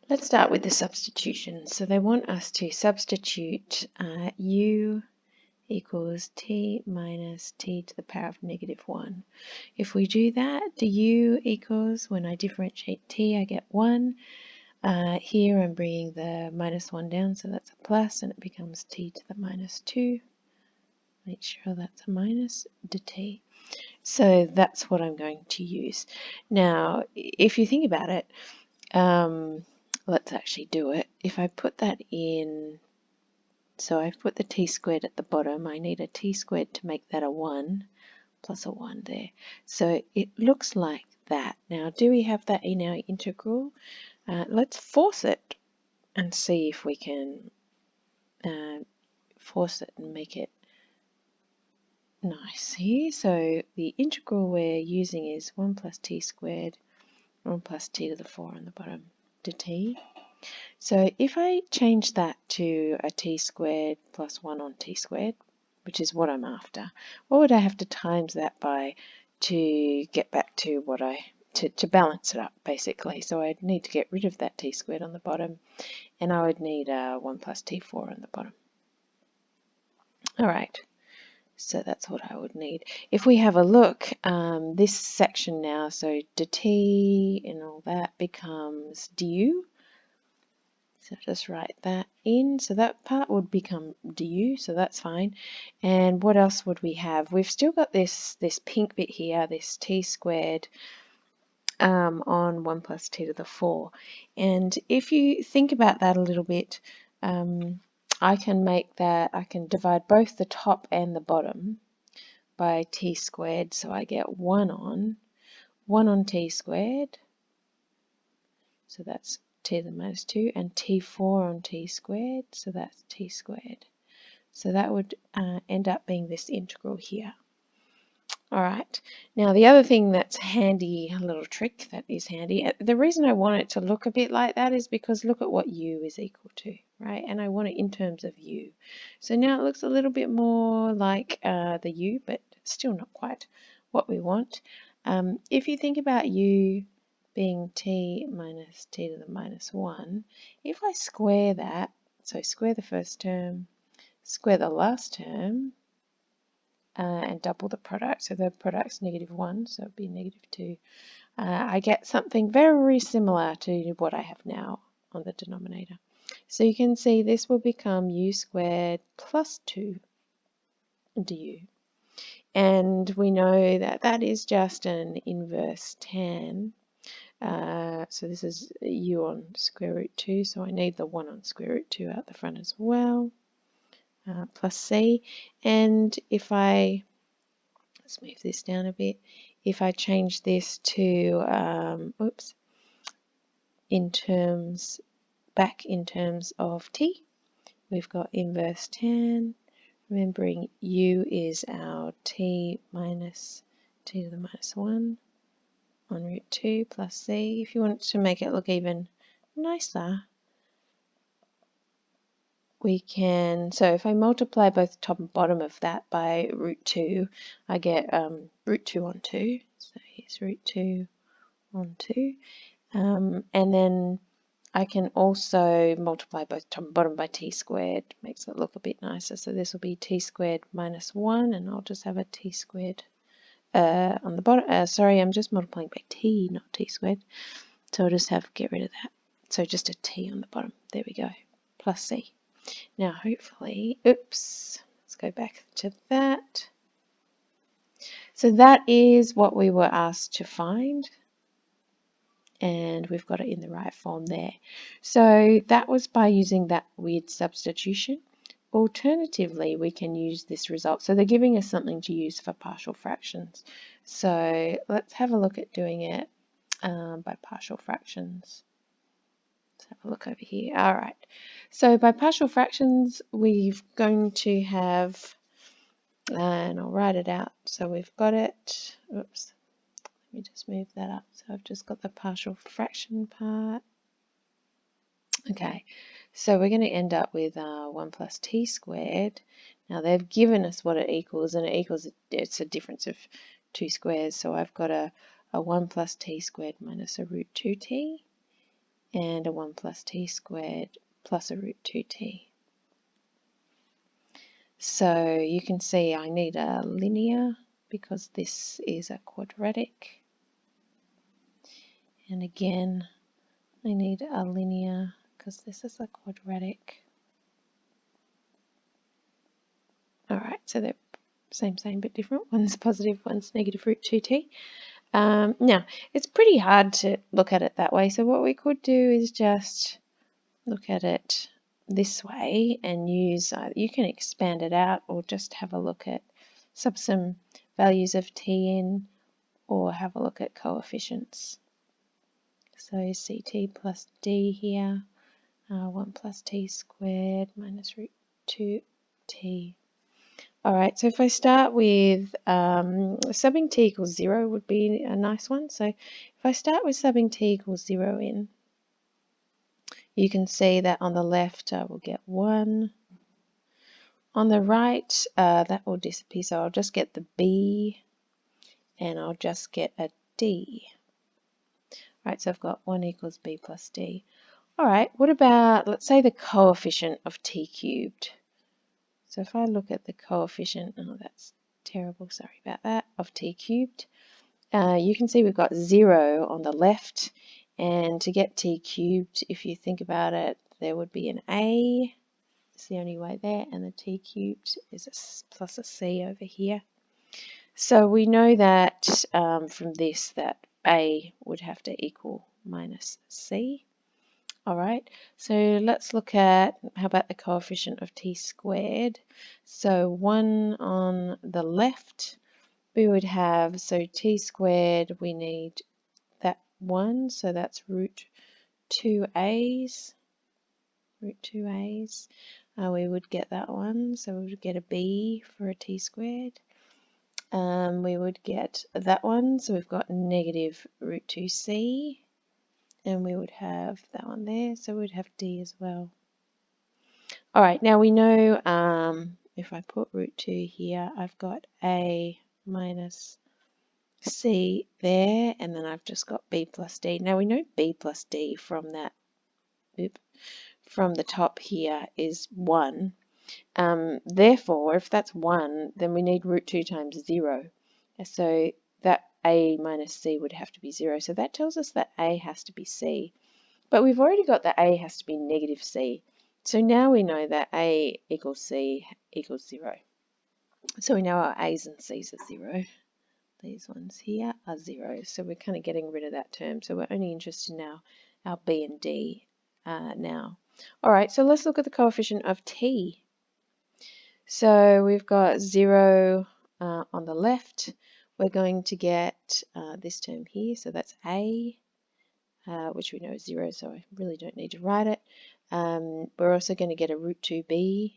Let's start with the substitution. So they want us to substitute u equals t minus t to the power of -1. If we do that, the u equals, when I differentiate t, I get 1. Here I'm bringing the -1 down, so that's a plus, and it becomes t to the -2. Make sure that's a minus dt. So that's what I'm going to use. Now, if you think about it, let's actually do it. If I put that in, so I've put the t squared at the bottom, I need a t squared to make that a 1 plus a 1 there. So it looks like that. Now, do we have that in our integral? Let's force it and see if we can force it and make it nice here. So the integral we're using is 1 plus t squared, 1 plus t to the 4 on the bottom dt. So if I change that to a t squared plus 1 on t squared, which is what I'm after, what would I have to times that by to get back to what to balance it up, basically? So I'd need to get rid of that t squared on the bottom, and I would need 1 plus t4 on the bottom. All right, so that's what I would need. If we have a look, this section now, so dt and all that becomes du. So just write that in. So that part would become du, so that's fine. And what else would we have? We've still got this pink bit here, this t squared on 1 plus t to the 4. And if you think about that a little bit, I can divide both the top and the bottom by t squared, so I get 1 on t squared, so that's t to the -2, and t4 on t squared, so that's t squared. So that would end up being this integral here. All right, now the other thing that's handy, a little trick that is handy, the reason I want it to look a bit like that is because look at what u is equal to, right? And I want it in terms of u. So now it looks a little bit more like the u, but still not quite what we want. If you think about u being t minus t to the -1, if I square that, so square the first term, square the last term, and double the product, so the product's -1, so it would be -2. I get something very similar to what I have now on the denominator. So you can see this will become u squared plus 2 du. And we know that that is just an inverse tan. So this is u on square root 2, so I need the 1 on square root 2 out the front as well, plus c. And if let's move this down a bit. If I change this to, back in terms of t, we've got inverse tan. Remembering u is our t minus t to the -1 on root 2 plus c. If you want to make it look even nicer, we can, so if I multiply both top and bottom of that by root 2, I get root 2 on 2. So here's root 2 on 2. And then I can also multiply both top and bottom by t squared. Makes it look a bit nicer. So this will be t squared -1, and I'll just have a t squared on the bottom. Sorry, I'm just multiplying by t, not t squared. So I'll just get rid of that. So just a t on the bottom. There we go. Plus c. Now hopefully, let's go back to that. So that is what we were asked to find, and we've got it in the right form there. So that was by using that weird substitution. Alternatively, we can use this result. So they're giving us something to use for partial fractions. So let's have a look at doing it by partial fractions. Let's have a look over here. All right. So by partial fractions, we're going to have, and I'll write it out. So we've got it. Oops. Let me just move that up. So I've just got the partial fraction part. Okay. So we're going to end up with 1 plus t squared. Now they've given us what it equals, and it's a difference of 2 squares. So I've got a 1 plus t squared minus a root 2t. and a 1 plus t squared plus a root 2t. So you can see I need a linear because this is a quadratic. And again, I need a linear because this is a quadratic. Alright, so they're same, but different. One's positive, one's negative root 2t. Now, it's pretty hard to look at it that way, so what we could do is just look at it this way and use, you can expand it out or just have a look at some values of t in, or have a look at coefficients. So ct plus d here, 1 plus t squared minus root 2t. Alright, so if I start with subbing t equals 0 would be a nice one. So if I start with subbing t equals 0 in, you can see that on the left I will get 1. On the right that will disappear, so I'll just get the b and I'll just get a d. Right, so I've got 1 equals b plus d. Alright, what about, let's say, the coefficient of t cubed? So if I look at the coefficient, oh that's terrible, sorry about that, of t cubed, you can see we've got 0 on the left, and to get t cubed, if you think about it, there would be an a, it's the only way there, and the t cubed is a plus a c over here. So we know that from this that a would have to equal minus c. Alright, so let's look at, how about the coefficient of t squared? So 1 on the left, we would have, so t squared, we need that 1, so that's root 2a's. Root 2a's. We would get that one, so we would get a b for a t squared. We would get that one, so we've got negative root 2c. And we would have that one there, so we'd have d as well. Alright, now we know if I put root 2 here, I've got a minus c there, and then I've just got b plus d. Now we know b plus d from that, from the top here is 1. Therefore, if that's 1, then we need root 2 times 0. So that a minus c would have to be 0. So that tells us that a has to be c. But we've already got that a has to be negative c. So now we know that a equals c equals 0. So we know our a's and c's are 0. These ones here are 0. So we're kind of getting rid of that term. So we're only interested in our b and d now. All right, so let's look at the coefficient of t. So we've got 0 on the left. We're going to get this term here. So that's a. Which we know is 0, so I really don't need to write it. We're also going to get a root 2b.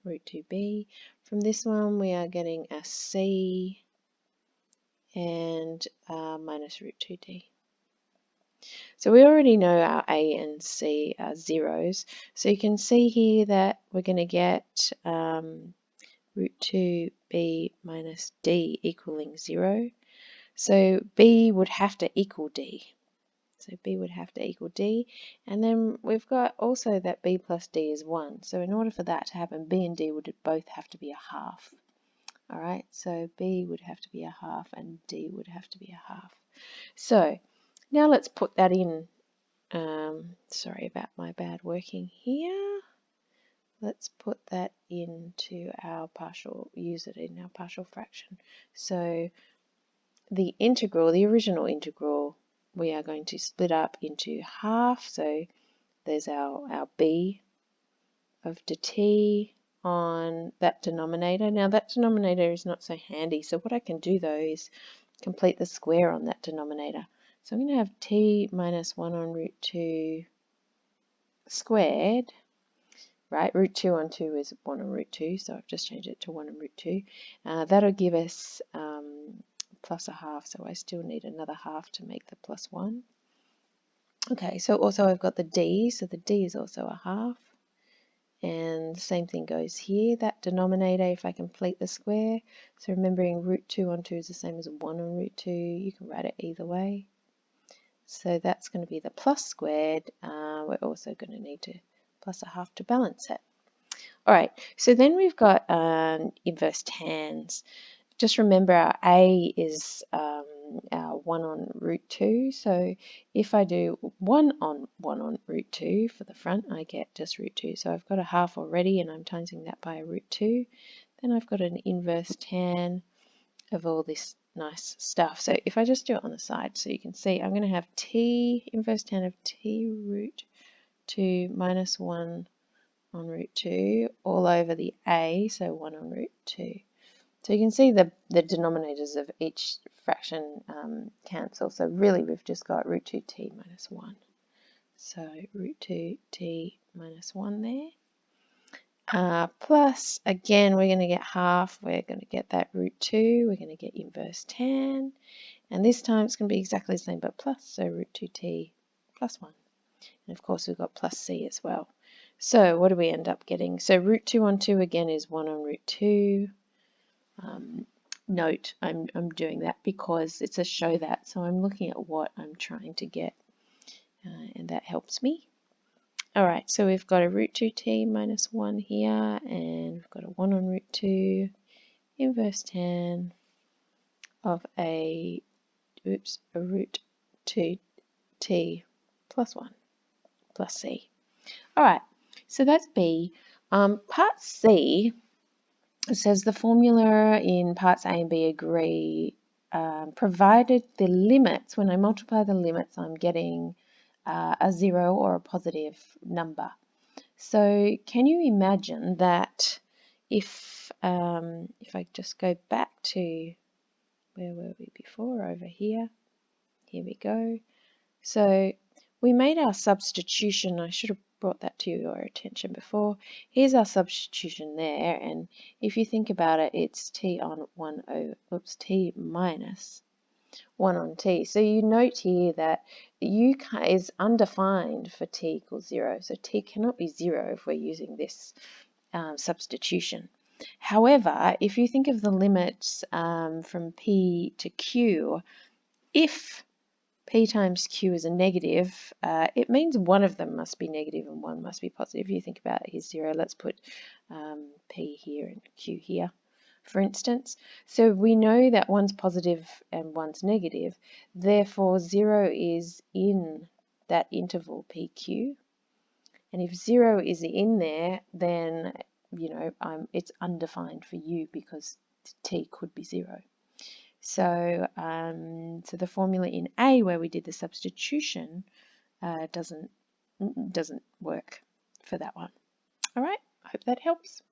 Root 2b. From this one, we are getting a c and minus root 2d. So we already know our a and c are zeros. So you can see here that we're going to get root 2b minus d equaling 0. So b would have to equal d. So b would have to equal d, and then we've got also that b plus d is 1. So in order for that to happen, b and d would both have to be a half. Alright, so b would have to be a half and d would have to be a half. So now let's put that in. Sorry about my bad working here. Let's put that into our partial, use it in our partial fraction. So the integral, the original integral, we are going to split up into half. So there's our b of t on that denominator. Now that denominator is not so handy. So what I can do though is complete the square on that denominator. So I'm going to have t minus 1 on root 2 squared. Right, root 2 on 2 is 1 on root 2, so I've just changed it to 1 on root 2. That'll give us plus a half, so I still need another half to make the plus 1. Okay, so also I've got the d, so the d is also a half. And the same thing goes here, that denominator, if I complete the square. So remembering root 2 on 2 is the same as 1 on root 2, you can write it either way. So that's going to be the plus squared. We're also going to need to plus a half to balance it. All right, so then we've got inverse tans. Just remember our a is our 1 on root 2. So if I do 1 on root 2 for the front, I get just root 2. So I've got a half already, and I'm timesing that by root 2. Then I've got an inverse tan of all this nice stuff. So if I just do it on the side, so you can see, I'm going to have t inverse tan of t root 2 minus 1 on root 2 all over the a, so 1 on root 2. So you can see the denominators of each fraction cancel. So really we've just got root 2t minus 1. So root 2t minus 1 there. Plus, again, we're going to get half. We're going to get that root 2. We're going to get inverse tan. And this time it's going to be exactly the same, but plus. So root 2t plus 1. And of course we've got plus c as well. So what do we end up getting? So root 2 on 2 again is 1 on root 2. Note, I'm doing that because it's a show that. So I'm looking at what I'm trying to get. And that helps me. All right, so we've got a root 2t minus 1 here, and we've got a 1 on root 2 inverse tan of a root 2t plus 1 plus c. All right, so that's B. Part C, it says the formula in parts A and B agree, provided the limits, when I multiply the limits, I'm getting a 0 or a positive number. So can you imagine that if I just go back to, where were we before? Over here. Here we go. So we made our substitution. I should have brought that to your attention before. Here's our substitution there, and if you think about it, it's t on 1 over, t minus 1 on t. So you note here that u is undefined for t equals 0. So t cannot be 0 if we're using this substitution. However, if you think of the limits from p to q, if p times q is a negative, it means one of them must be negative and one must be positive. If you think about it, here's 0. Let's put p here and q here, for instance. So we know that one's positive and one's negative. Therefore, 0 is in that interval pq. And if 0 is in there, then it's undefined for u because t could be 0. So, so the formula in A, where we did the substitution, doesn't work for that one. All right, I hope that helps.